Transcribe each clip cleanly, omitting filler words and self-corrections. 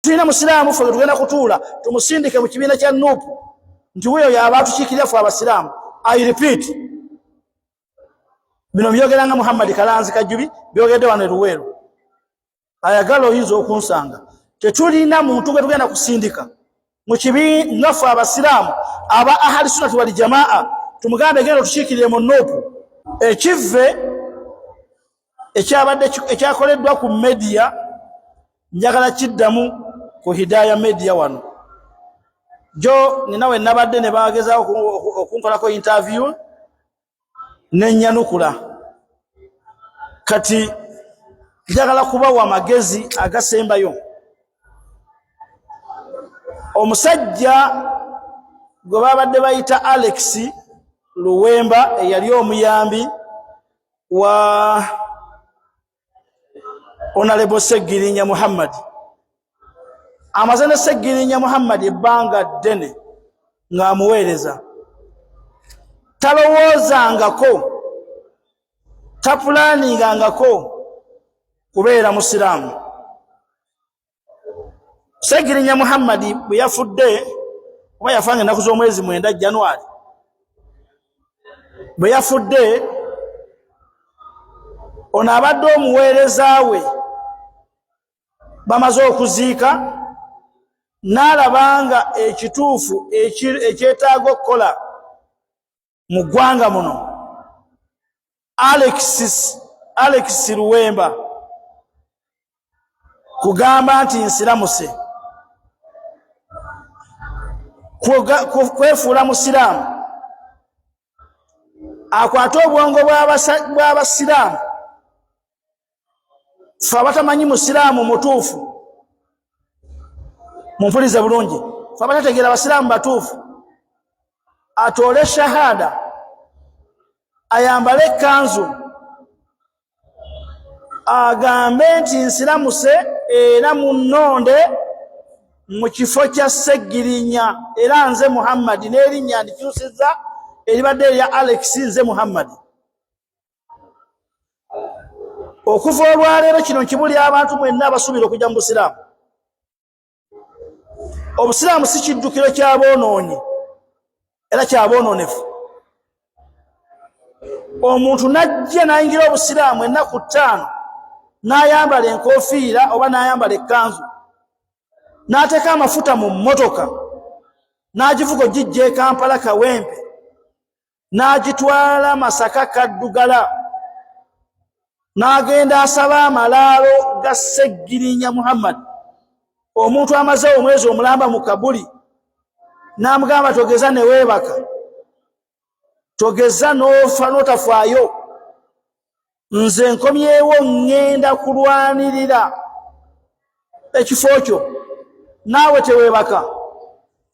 tulina musiraamu ffe tugenda kutuula tumusindike mu kibiina kya Nuupu nti weeyo y'abatukiikirira ffe abasiraamu. I repeat, bino byogeranga Muhammad Kalanzi Kajjubi byogedde wano Luweero. Ayagala oyinza okunsanga. Tetulina muntu gwe tugenda kusindika mu kibiina ffe abasiraamu aba ahali sunnati wal jamaa tumugambe genda tukiikirire mu Nuupu. Ekivve ekyakoleddwa ku media njagala kiddamu ku Hidaya Media wano. Jo ninawe nabadde ne bagezaako okunkolako interview n'ennyanukula. Kati njagala kubawa amagezi agasembayo. Omusajja gwe babadde bayita Alex Luwemba eyali omuyambi wa Honorable Segirinya Muhammad. Amazene Segirinya Muhammad ebbanga ddene ng'amuweereza. Talowoozangako, tapulaaningangako kubeera musiraamu. Segirinya Muhammad bwe yafudde, oba yafanga ennaku z'omwezi 9 January, bwe yafudde ono abadde omuweereza we bamaze okuziika n'alabanga ekituufu ekyetaaga okukola mu ggwanga muno. Alex Luwemba kugamba nti nsiramuse, kwefuula musiraamu, akwate obwongo bw'abasiraamu ffe abatamanyi musiraamu mutuufu. Mumpulize bulungi, ffe abatategeera abasiraamu batuufu, atoole shahada, ayambale ekkanzu, agambe nti nsiramuse era munnonde mu kifo kya Segirinya era nze Muhammad n'erinnya ndikyusizza eribadde erya Alex nze Muhammad. Okuva olwaleero kino nkibuli abantu mwenna abasuubira okujja mu busiraamu. Obusiraamu si kiddukiro ky'aboonoonyi era kyaboononefu. Omuntu najja n'ayingira obusiraamu ennaku 5 n'ayambala enkofiira oba n'ayambala ekkanzu n'ateeka amafuta mu mmotoka n'agivuga ogijja e Kampala Kawempe n'agitwala Masaka Kaddugala n'agenda asaba amalaalo ga Segirinya Muhammad, omuntu amaze omwezi omulamba mu kabuli, n'amugamba togeza ne weebaka, togeza n'ofa n'otafaayo, nze nkomyewo ŋŋenda kulwanirira ekifo kyo, naawe teweebaka.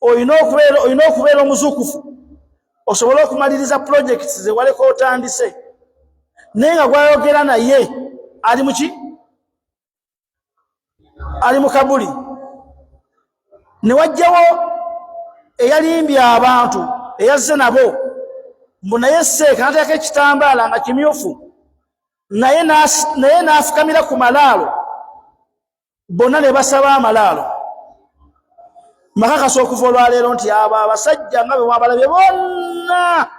Olina okubeera omuzuukufu osobole okumaliriza projects ze waleka otandise. Naye nga gwayogera naye ali muki? Ali mu kabuli. Ne wajjawo eyalimbye abantu eyazze nabo mbu naye seeka nateeka ekitambaala nga kimyufu, naye n'afukamira ku malaalo, bonna ne basaba amalaalo. Makakasa okuva olwaleero nti abo abasajja nga bwe mwabalabye bonna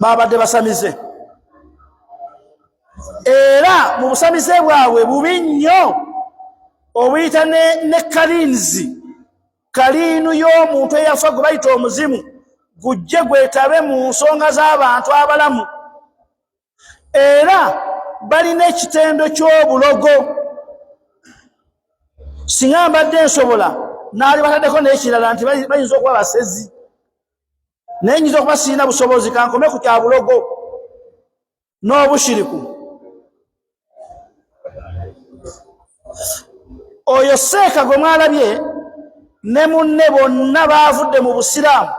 babadde basamize, era mu busamize bwabwe bubi nnyo obuyita ne kaliinu y'omuntu eyafa gwe bayita omuzimu gujje gwetabe mu nsonga z'abantu abalamu. Era balina ekitendo ky'obulogo. Singa mbadde nsobola naali bataddeko n'ekirala nti bayinza okuba basezi, naye nyinza okuba sirina busobozi kankome ku kya bulogo n'obushiriku. Oyo seeka gwe mwalabye ne munne bonna baavudde mu busiraamu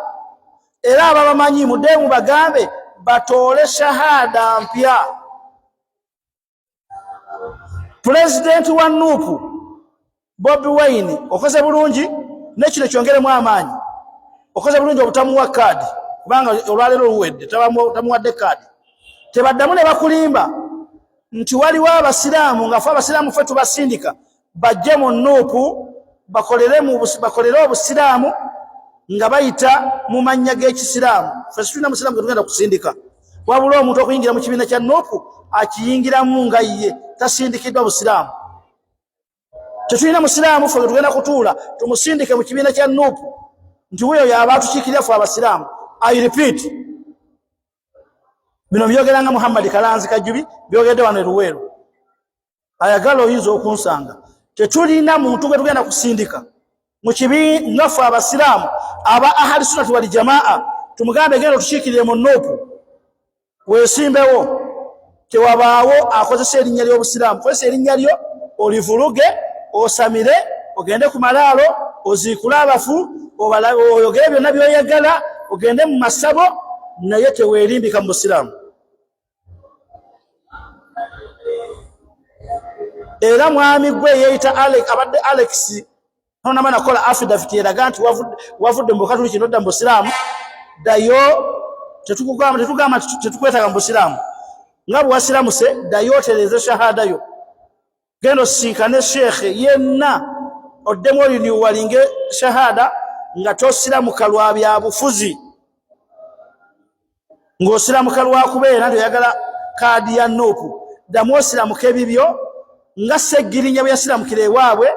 era ababamanyi mudde mubagambe batoole shahada mpya. Pulezidenti wa Nuupu Bobi Wine okoze bulungi, n'ekino kyongeremu amaanyi. Okoze bulungi obutamuwa kaadi kubanga olwaleero luwedde tamuwadde kaadi. Tebaddamu ne bakulimba nti waliwo abasiraamu nga ffe abasiraamu ffe tubasindika bajje mu Nuupu bakolere obusiraamu nga bayita mu mannya g'ekisiraamu. Ffe tulina musiraamu gwe tugenda kusindika, wabula omuntu okuyingira mu kibiina kya Nuupu akiyingiramu nga ye tasindikiddwa busiraamu. Tetulina musiraamu ffe tugenda kutuula tumusindike mu kibiina kya Nuupu nti weeyo yaba atukiikirira ffe abasiraamu. I repeat, bino byogera nga Muhammad Kalanzi Kajubi byogedde wano Luweero. Ayagala oyinza okunsanga. Tetulina muntu gwe tugenda kusindika mu kibiina ffe abasiraamu aba ahali sunnati wal jamaa tumugambe genda tukiikirire mu Nuupu weesimbewo. Tewabaawo akozesa erinnya ly'obusiraamu. Kozesa erinnya lyo olivuluge, osamire, ogende ku malaalo, oziikule abafu, oyogere byonna by'oyagala, ogende mu masabo, naye teweerimbika mu busiraamu. Era mwami gwe yeeyita abadde Alex nonama nakola affidavit eraga nti wavudde mu Bukatuliki nodda mu busiraamu, ddayo. Tetugamba tetukwetaaga mu busiraamu. Nga bwe wasiramuse ddayo otereeze shahada yo, genda osisinkane sheekhe yenna oddemu oliniwalinge shahada nga tosiramuka lwa bya bufuzi, ng'osiramuka lwa kubeera nti oyagala kaadi ya Nuupu. Ddamu osiramuka ebibyo nga Seggirinya bwe yasiramukira ewaabwe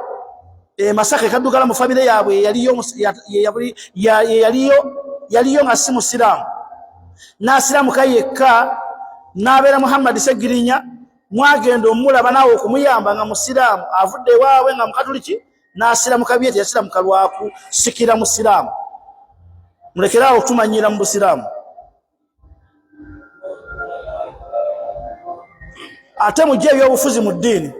Masaka ekaddugala mu famire yaabwe yaliyo nga si musiraamu, n'asiramuka yekka n'abeera Muhammad Seggirinya. Mwagenda omulaba naawe okumuyamba nga musiraamu avudde ewaabwe nga Mukatuliki n'asiramuka bye teyasiramuka lwa kusikira musiraamu. Mulekeraawo otumanyira mu busiraamu. Ate mujje ebyobufuzi mu ddiini.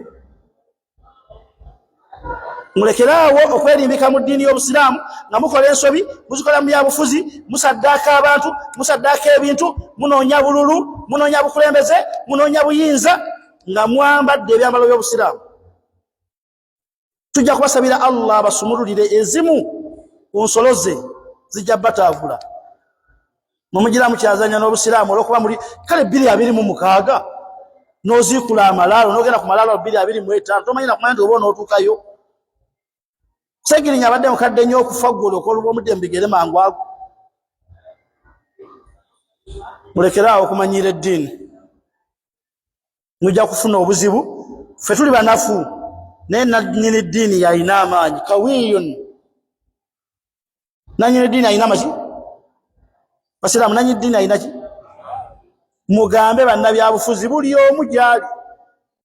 Mulekeraawo okwerimbika mu ddiini y'obusiraamu nga mukola ensobi, muzikola mu byabufuzi, musaddaaka abantu, musaddaaka ebintu, munoonya bululu, munoonya bukulembeze, munoonya buyinza nga mwambadde ebyambalo by'obusiraamu. Tujja kubasabira Allah basumululire ezimu ku nsolo ze zijja bataagula. Mumugira mukyazanya n'obusiraamu olw'okuba muli kale 226 n'oziikula amalaalo n'ogenda ku malaalo 225 tomanyi na kumanya nti oba onootuukayo. Seggirinya abadde mukadde nnyo okufa ggulu okwoluba omudde mu bigere mangu ago. Mulekeraawo okumanyiira eddiini, mujja kufuna obuzibu. Ffe tuli banafu naye nannyini ddiini yalina amaanyi. Kawiyun, nannyini ddiini alina maki? Basiraamu, nannyini ddiini alina ki? Mugambe bannabyabufuzi buli omu gy'ali